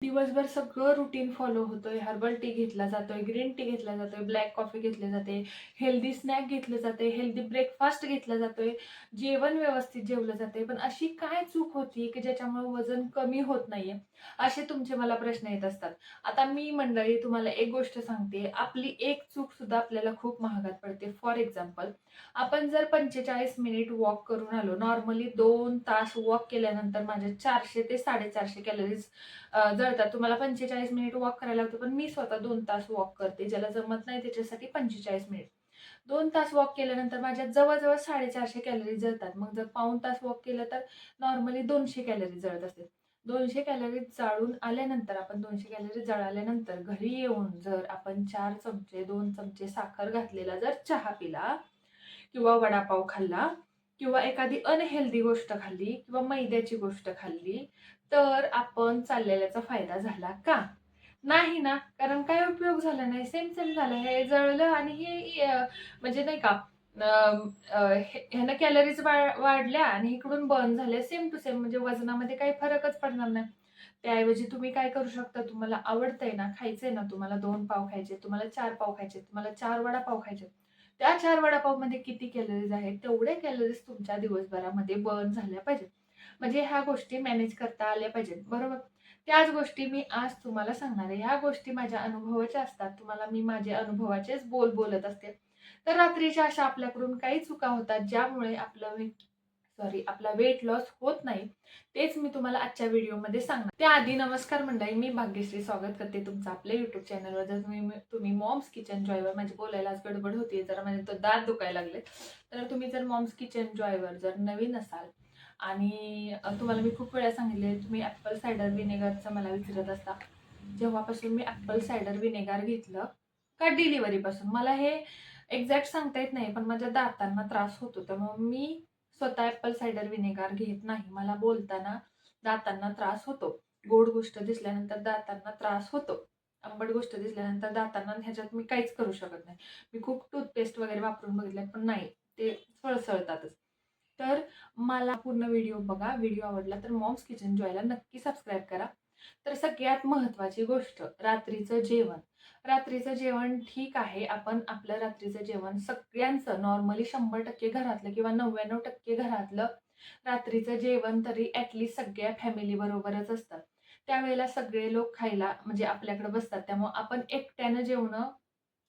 दिवसभर सगळं routine follow होतोय. हर्बल टी घेतला जातोय, ग्रीन टी घेतला जातोय, ब्लॅक कॉफी घेतली जाते, हेल्दी स्नॅक घेतले जाते, हेल्दी ब्रेकफास्ट घेतला जातोय, जेवण व्यवस्थित जेवलं जातंय. पण अशी काय चूक होती, की ज्याच्यामुळे वजन कमी होत नाहीये? असे तुमचे मला प्रश्न येत असतात. आता मी मंडळी तुम्हाला एक गोष्ट सांगते, आपली एक चूक सुद्धा आपल्याला खूप महागात पडते. फॉर एक्झाम्पल, आपण जर 45 मिनिट वॉक करून आलो, नॉर्मली 2 तास वॉक केल्यानंतर माझे 400 ते 450 कॅलरीज जळतात. तुम्हाला 45 मिनिट वॉक करायला लागतो, पण मी स्वतः 2 तास वॉक करते. ज्याला जमत नाही त्याच्यासाठी 45 मिनिट. 2 तास वॉक केल्यानंतर माझ्या जवळ-जवळ 450 कॅलरीज जळतात. मग जर पाऊण तास वॉक केलं तर नॉर्मली 200 कॅलरीज जळत असतील. 200 कॅलरीज जाळून आल्यानंतर आपण 200 कॅलरीज जळाल्यानंतर घरी येऊन जर आपण 4 चमचे, 2 चमचे साखर घातलेला जर चहा पिला किंवा वडापाव खाल्ला किंवा एखादी अनहेल्दी गोष्ट खाल्ली किंवा मैद्याची गोष्ट खाल्ली, तर आपण चाललेल्याचा फायदा झाला का? नाही ना. कारण काही उपयोग झाला नाही. सेम सेम झालं. हे जळलं आणि हे म्हणजे नाही का अ, अ, ह्यानं कॅलरीज वाढल्या आणि इकडून बर्न झाले. सेम टू सेम म्हणजे वजनामध्ये काही फरकच पडणार नाही. त्याऐवजी तुम्ही काय करू शकता, तुम्हाला आवडतंय ना, खायचंय ना, तुम्हाला 2 पाव खायचे, तुम्हाला 4 पाव खायचे, तुम्हाला 4 वडापाव खायचे. त्या 4 वडापावमध्ये किती कॅलरीज आहेत, तेवढे कॅलरीज तुमच्या दिवसभरामध्ये बर्न झाल्या पाहिजेत. म्हणजे ह्या गोष्टी मॅनेज करता आल्या पाहिजेत, बरोबर? त्याच गोष्टी मी आज तुम्हाला सांगणार आहे. ह्या गोष्टी माझ्या अनुभवाच्या असतात. तुम्हाला मी माझ्या अनुभवाचेच बोल बोलत असते. तर रात्रीच्या अशा आपल्याकडून काही चुका होतात, ज्यामुळे आपला वेट लॉस होत नाही. तेच मी तुम्हाला आजच्या व्हिडिओमध्ये सांगणार. त्याआधी नमस्कार मंडळी, मी भाग्यश्री स्वागत करते तुमचं आपल्या युट्यूब चॅनलवर. जर तुम्ही मॉम्स किचन जॉयवर, म्हणजे बोलायला आज गडबड होती जरा, म्हणजे तो दात दुखायला लागले. तर तुम्ही जर मॉम्स किचन जॉयवर जर नवीन असाल आणि तुम्हाला मी खूप वेळा सांगितले, तुम्ही ॲपल सायडर व्हिनेगरचं मला विचारत असता. जेव्हापासून मी ॲपल सायडर व्हिनेगर घेतलं का डिलिव्हरीपासून, मला हे एक्झॅक्ट सांगता येत नाही, पण माझ्या दातांना त्रास होतो. त्यामुळे मी स्वतः ॲपल सायडर व्हिनेगर घेत नाही. मला बोलताना दातांना त्रास होतो. गोड गोष्ट दिसल्यानंतर दातांना त्रास होतो. आंबट गोष्ट दिसल्यानंतर दातांना ह्याच्यात मी काहीच करू शकत नाही. मी खूप टूथपेस्ट वगैरे वापरून बघितले, पण नाही, ते सळसळतातच. तर मला पूर्ण व्हिडिओ बघा. व्हिडिओ आवडला तर मॉम्स किचन जॉयला नक्की सबस्क्राईब करा. तर सगळ्यात महत्त्वाची गोष्ट, रात्रीचं जेवण. रात्रीचं जेवण ठीक आहे, आपण आपलं रात्रीचं जेवण सगळ्यांचं नॉर्मली 100% घरातलं किंवा 99% घरातलं रात्रीचं जेवण तरी ॲटलीस्ट सगळ्या फॅमिली बरोबरच असतं. त्यावेळेला सगळे लोक खायला म्हणजे आपल्याकडे बसतात. त्यामुळं आपण एकट्यानं जेवणं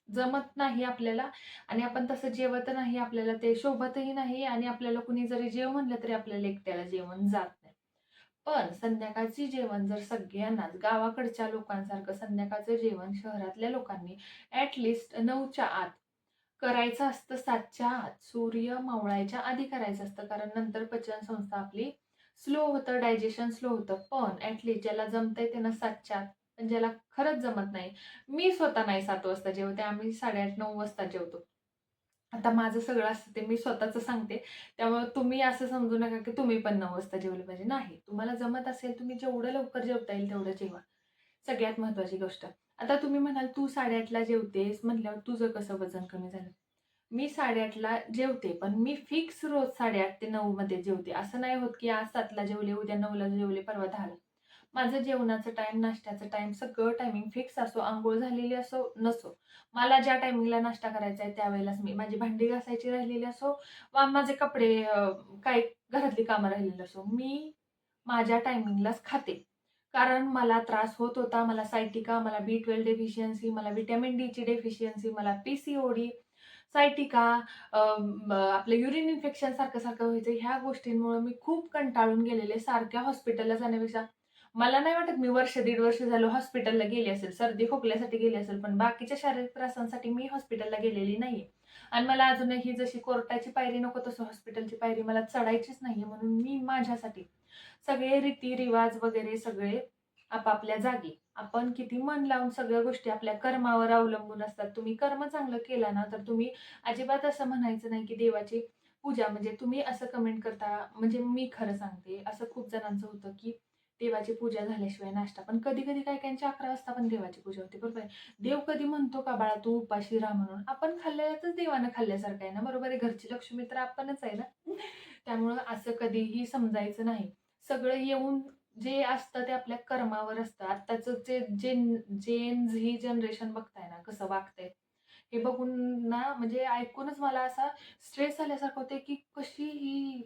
जमत नाही आपल्याला आणि आपण तसं जेवत नाही. आपल्याला ते शोभतही नाही आणि आपल्याला कुणी जरी जेव म्हणलं तरी आपल्याला एकट्याला जेवण जात नाही. पण संध्याकाळची जेवण जर सगळ्यांनाच गावाकडच्या लोकांसारखं संध्याकाळचं जेवण शहरातल्या लोकांनी ॲटलीस्ट 9च्या आत करायचं असतं, 7च्या आत. सूर्य मावळायच्या आधी करायचं असतं. कारण नंतर पचनसंस्था आपली स्लो होतं, डायजेशन स्लो होतं. पण ॲटलीस्ट ज्याला जमतंय त्यानं 7च्या आत, पण ज्याला खरंच जमत नाही. मी स्वतः नाही 7 वाजता जेवते. आम्ही 8:30-9 वाजता जेवतो. आता माझं सगळं असतं ते मी स्वतःचं सांगते. त्यामुळे तुम्ही असं समजू नका की तुम्ही पण 9 वाजता जेवलं पाहिजे. नाही, तुम्हाला जमत असेल तुम्ही जेवढं लवकर जेवता येईल तेवढं जेवा. सगळ्यात महत्त्वाची गोष्ट. आता तुम्ही म्हणाल, "तू 8:30ला जेवतेस म्हटल्यावर तुझं कसं वजन कमी झालं?" मी 8:30ला जेवते, पण मी फिक्स रोज 8:30 ते 9 मध्ये जेवते. असं नाही होत की आज 7ला जेवले, उद्या 9ला जेवले, परवा 10ला. माझं जेवणाचं टाईम, नाश्त्याचं टाईम सगळं टायमिंग फिक्स असो. अंघोळ झालेली असो, नसो. मला ज्या टायमिंगला नाश्ता करायचा आहे त्यावेळेलाच मी माझी भांडी घासायची राहिलेली असो वा माझे कपडे काही घरातली कामं राहिलेली असो, मी माझ्या टायमिंगलाच खाते. कारण मला त्रास होत होता. मला सायटिका, मला B12 डेफिशियन्सी, मला व्हिटॅमिन डीची डेफिशियन्सी, मला PCOD, सायटिका, आपलं युरिन इन्फेक्शन सारखं-सारखं व्हायचं. ह्या गोष्टींमुळे मी खूप कंटाळून गेलेले. सारख्या हॉस्पिटलला जाण्यापेक्षा मला नाही वाटत मी वर्ष, दीड वर्ष झालं हॉस्पिटलला गेली असेल. सर्दी खोकल्यासाठी गेली असेल, पण बाकीच्या शारीरिक त्रासांसाठी मी हॉस्पिटलला गेलेली नाहीये. आणि मला अजूनही जशी कोर्टाची पायरी नको तसं हॉस्पिटलची पायरी मला चढायचीच नाहीये. म्हणून मी माझ्यासाठी सगळे रीती-रिवाज वगैरे सगळे आपापल्या जागी. आपण किती मन लावून सगळ्या गोष्टी आपल्या कर्मावर अवलंबून असतात. तुम्ही कर्म चांगलं केला ना, तर तुम्ही अजिबात असं म्हणायचं नाही, की देवाची पूजा म्हणजे तुम्ही असं कमेंट करता, म्हणजे मी खरं सांगते, असं खूप जणांचं होतं, की देवाची पूजा झाल्याशिवाय नाश्ता. पण कधी-कधी काही-काहींची 11 वाजता पण देवाची पूजा होते, बरोबर आहे. देव कधी म्हणतो का बाळा तू उपाशी राहा म्हणून? आपण खाल्लेल्यातच देवानं खाल्ल्यासारखं आहे ना, बरोबर आहे. घरची लक्ष्मी तर आपणच आहे ना. त्यामुळं असं कधीही समजायचं नाही. सगळं येऊन जे असतं ते आपल्या कर्मावर असतं. आत्ताचं जे जेन झी जनरेशन बघताय ना कसं वागतंय, हे बघून ना म्हणजे ऐकूनच मला असा स्ट्रेस आल्यासारखं होतंय, की कशी ही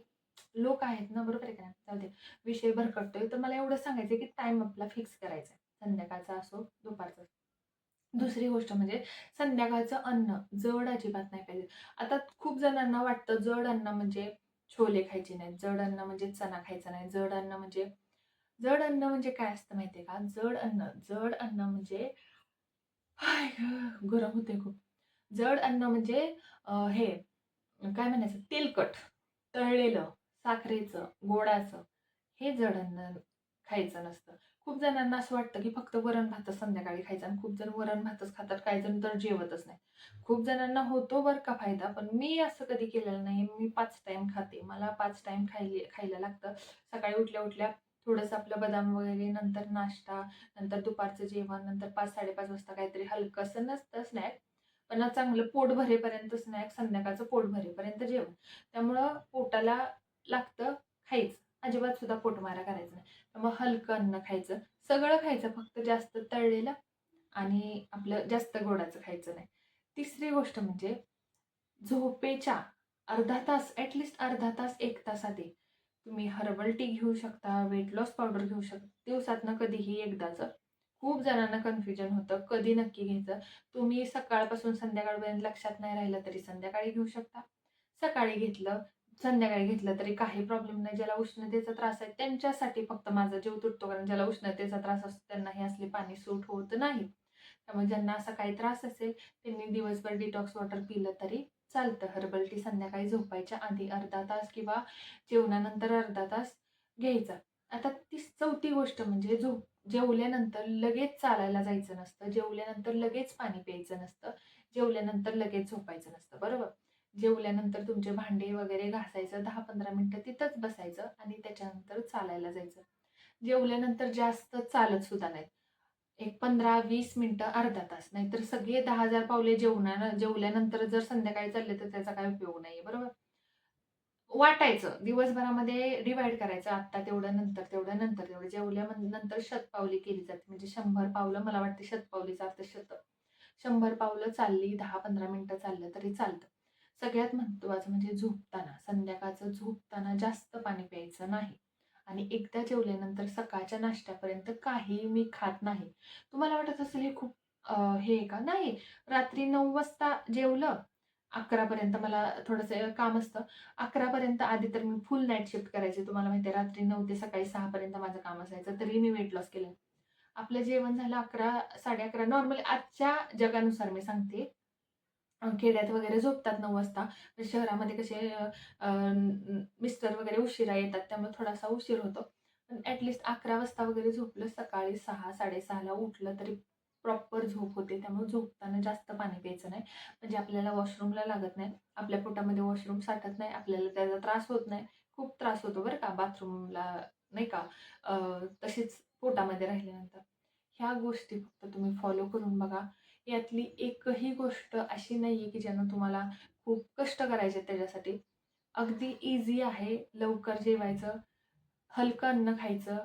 लोक आहेत ना, बरोबर आहे का नाही? जाऊ दे, विषय भरकटतोय. तर मला एवढंच सांगायचं की टाईम आपला फिक्स करायचा आहे. संध्याकाळचा असो, दुपारचा. दुसरी गोष्ट म्हणजे संध्याकाळचं अन्न जड अजिबात नाही पाहिजे. आता खूप जणांना वाटतं जड अन्न म्हणजे छोले खायचे नाहीत, जड अन्न म्हणजे चणा खायचा नाही, जड अन्न म्हणजे काय असतं माहिती आहे का? जड अन्न म्हणजे हाय गं! गरम होतंय खूप. जड अन्न म्हणजे हे काय म्हणायचं तेलकट, तळलेलं, साखरेचं, गोडाचं हे जड अन्न खायचं नसतं. खूप जणांना असं वाटतं, की फक्त वरण-भातच संध्याकाळी खायचा आणि खूप जण वरण-भातच खातात, काही जण तर जेवतच नाही. खूप जणांना होतो बरं का फायदा, पण मी असं कधी केलेलं नाही. मी 5 टाईम खाते. मला 5 टाईम खायला लागतं. सकाळी उठल्या-उठल्या थोडंसं आपलं बदाम वगैरे, नंतर नाश्ता, नंतर दुपारचं जेवण, नंतर 5-5:30 वाजता काहीतरी हलकंसं नसतं स्नॅक, पण चांगलं पोट भरेपर्यंत स्नॅक, संध्याकाळचं पोट भरेपर्यंत जेवण. त्यामुळं पोटाला लागतं खायचं. अजिबात सुद्धा पोटमारा करायचा नाही. त्यामुळे हलकं अन्न खायचं. सगळं खायचं, फक्त जास्त तळलेलं आणि आपलं जास्त गोडाचं खायचं नाही. तिसरी गोष्ट म्हणजे झोपेच्या अर्धा तास, अर्धा तास, 1 तास आधी तुम्ही हर्बल टी घेऊ शकता, वेट लॉस पावडर घेऊ शकता. दिवसातनं कधीही एकदाचं. खूप जणांना कन्फ्युजन होतं, कधी नक्की घ्यायचं. तुम्ही सकाळपासून संध्याकाळपर्यंत लक्षात नाही राहिलं तरी संध्याकाळी घेऊ शकता. सकाळी घेतलं, संध्याकाळी घेतलं तरी काही प्रॉब्लेम नाही. ज्याला उष्णतेचा त्रास आहे त्यांच्यासाठी फक्त माझा जीव तुटतो, कारण ज्याला उष्णतेचा त्रास असतो त्यांना हे असली पाणी सूट होत नाही. त्यामुळे ज्यांना असा काही त्रास असेल त्यांनी दिवसभर डिटॉक्स वॉटर पिलं तरी चालतं. हर्बल टी संध्याकाळी झोपायच्या आधी अर्धा तास किंवा जेवणानंतर अर्धा तास घ्यायचा. आता चौथी गोष्ट म्हणजे जेवल्यानंतर लगेच चालायला जायचं नसतं. जेवल्यानंतर लगेच पाणी प्यायचं नसतं. जेवल्यानंतर लगेच झोपायचं नसतं. बरोबर? जेवल्यानंतर तुमचे भांडे वगैरे घासायचं, 10-15 मिनिटं तिथंच बसायचं आणि त्याच्यानंतर चालायला जायचं. जेवल्यानंतर जास्त चालत सुद्धा नाहीत. एक 15-20 मिनिटं, अर्धा तास. नाहीतर सगळे 10,000 पावले जेवल्यानंतर जर संध्याकाळी चालले तर त्याचा काही उपयोग नाहीये. बरोबर? वाटायचं. दिवसभरामध्ये डिव्हाईड करायचं. आत्ता तेवढं, नंतर तेवढं, नंतर तेवढं. नंतर शतपावली केली जाते. म्हणजे 100 पावलं, मला वाटते शतपावलीचा अर्थ 100 पावलं चालली, 10-15 मिनिटं चाललं तरी चालतं. सगळ्यात महत्त्वाचं म्हणजे झोपताना, संध्याकाळचं झोपताना जास्त पाणी प्यायचं नाही. आणि एकदा जेवल्यानंतर सकाळच्या नाश्त्यापर्यंत काहीही मी खात नाही. तुम्हाला वाटत असेल हे खूप हे आहे का? नाही. रात्री 9 वाजता जेवलं, 11 पर्यंत मला थोडंसं काम असतं. 11 पर्यंत आधी तर मी फुल नाईट शिफ्ट करायचे. तुम्हाला माहिती आहे रात्री 9 ते सकाळी 6 पर्यंत माझं काम असायचं. तरीही मी वेट लॉस केलं. आपलं जेवण झालं 11, 11:30 नॉर्मली आजच्या जगानुसार मी सांगते. खेड्यात वगैरे झोपतात 9 वाजता. तर शहरामध्ये कसे मिस्टर वगैरे उशिरा येतात त्यामुळे थोडासा उशीर होतो. पण ॲट लीस्ट 11 वाजता वगैरे झोपलं, सकाळी 6, 6:30 ला उठलं तरी प्रॉपर झोप होते. त्यामुळे झोपताना जास्त पाणी प्यायचं नाही. म्हणजे आपल्याला वॉशरूमला लागत नाही. आपल्या पोटामध्ये वॉशरूम साठत नाही. आपल्याला त्याचा त्रास होत नाही. खूप त्रास होतो बरं का बाथरूमला, नाही का? तशीच पोटामध्ये राहिल्यानंतर. ह्या गोष्टी फक्त तुम्ही फॉलो करून बघा. यातली एकही गोष्ट अशी नाहीये, की ज्यानं तुम्हाला खूप कष्ट करायचे त्याच्यासाठी. अगदी ईझी आहे. लवकर जेवायचं, हलकं अन्न खायचं,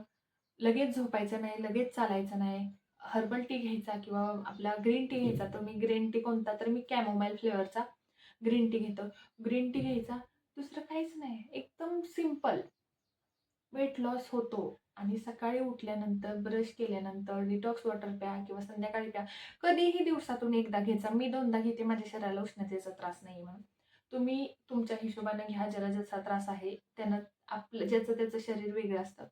लगेच झोपायचं नाही, लगेच चालायचं नाही. हर्बल टी घ्यायचा किंवा आपला ग्रीन टी घ्यायचा. तर मी ग्रीन टी कोणता? तर मी कॅमोमाईल फ्लेवरचा ग्रीन टी घेतो. ग्रीन टी घ्यायचा. दुसरं काहीच नाही. एकदम सिंपल. वेट लॉस होतो आणि सकाळी उठल्यानंतर, ब्रश केल्यानंतर डिटॉक्स वॉटर प्या किंवा संध्याकाळी प्या. कधीही दिवसातून एकदा घ्यायचा. मी 2दा घेते, माझ्या शरीराला उष्णतेचा त्रास नाही म्हणून. तुम्ही तुमच्या हिशोबाने घ्या, ज्याला जसा त्रास आहे त्यानं. आपलं ज्याचं त्याचं शरीर वेगळं असतं.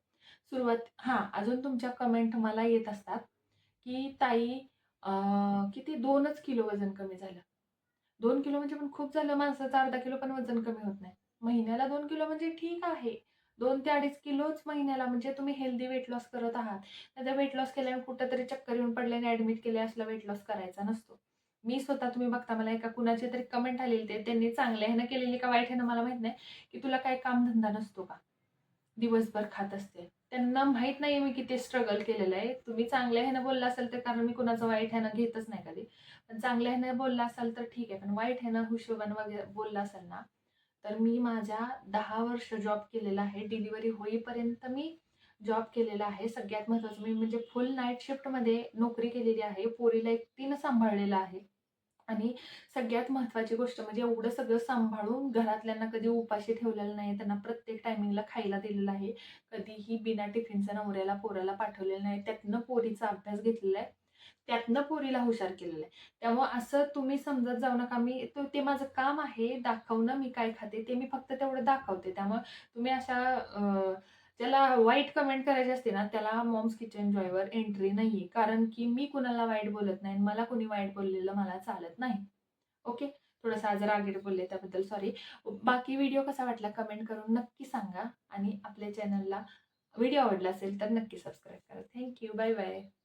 अजून तुमच्या कमेंट मला येत असतात, की ताई किती 2च किलो वजन कमी झालं. 2 किलो म्हणजे पण खूप झालं, माणसाचं अर्धा किलो पण वजन कमी होत नाही. महिन्याला 2 किलो म्हणजे ठीक आहे. 2 ते 2.5 किलोच महिन्याला म्हणजे तुम्ही हेल्दी वेट लॉस करत आहात. नाहीतर वेट लॉस केल्याने कुठेतरी चक्कर येऊन पडल्याने ॲडमिट केले असला वेट लॉस करायचा नसतो. मी स्वतः तुम्ही बघता मला एका कुणाची तरी कमेंट आलेली त्यांनी चांगल्या ह्यानं केलेली का वाईट ह्यानं मला माहीत नाही, की तुला काही कामधंदा नसतो का? दिवसभर खात असते. त्यांना माहीत नाहीये मी किती स्ट्रगल केलेलं आहे. तुम्ही चांगल्या ह्यानं बोलला असाल तर, कारण मी कुणाचं वाईट ह्यानं घेतच नाही कधी. पण चांगल्या ह्यानं बोलला असाल तर ठीक आहे. पण वाईट ह्यानं हिशोबानं वगैरे बोलला असाल ना, तर मी माझ्या 10 वर्ष जॉब केलेला आहे. डिलिव्हरी होईपर्यंत मी जॉब केलेला आहे. सगळ्यात महत्त्वाचं मी म्हणजे फुल नाईट शिफ्टमध्ये नोकरी केलेली आहे. पोरीला एकटीनं सांभाळलेलं आहे. आणि सगळ्यात महत्त्वाची गोष्ट म्हणजे एवढं सगळं सांभाळून घरातल्यांना कधी उपाशी ठेवलेलं नाही. त्यांना प्रत्येक टायमिंगला खायला दिलेलं आहे. कधीही बिना टिफिनचं नवऱ्याला, पोराला पाठवलेलं नाही. त्यातनं पोरीचा अभ्यास घेतलेला आहे. त्यातनं पोरीला हुशार केलेलं आहे. त्यामुळं असं तुम्ही समजत जाऊ नका. ते माझं काम आहे दाखवणं मी काय खाते. ते मी फक्त तेवढं दाखवते. त्यामुळं तुम्ही अशा ज्याला वाईट कमेंट करायची असते ना, त्याला मॉम्स किचन जॉयवर एंट्री नाहीये. कारण की मी कुणाला वाईट बोलत नाही. मला कोणी वाईट बोललेलं मला चालत नाही. ओके. थोडंसं आज रागीट बोलले त्याबद्दल सॉरी. बाकी व्हिडिओ कसा वाटला कमेंट करून नक्की सांगा आणि आपल्या चॅनलला व्हिडिओ आवडला असेल तर नक्की सबस्क्राईब करा. Thank you. Bye bye.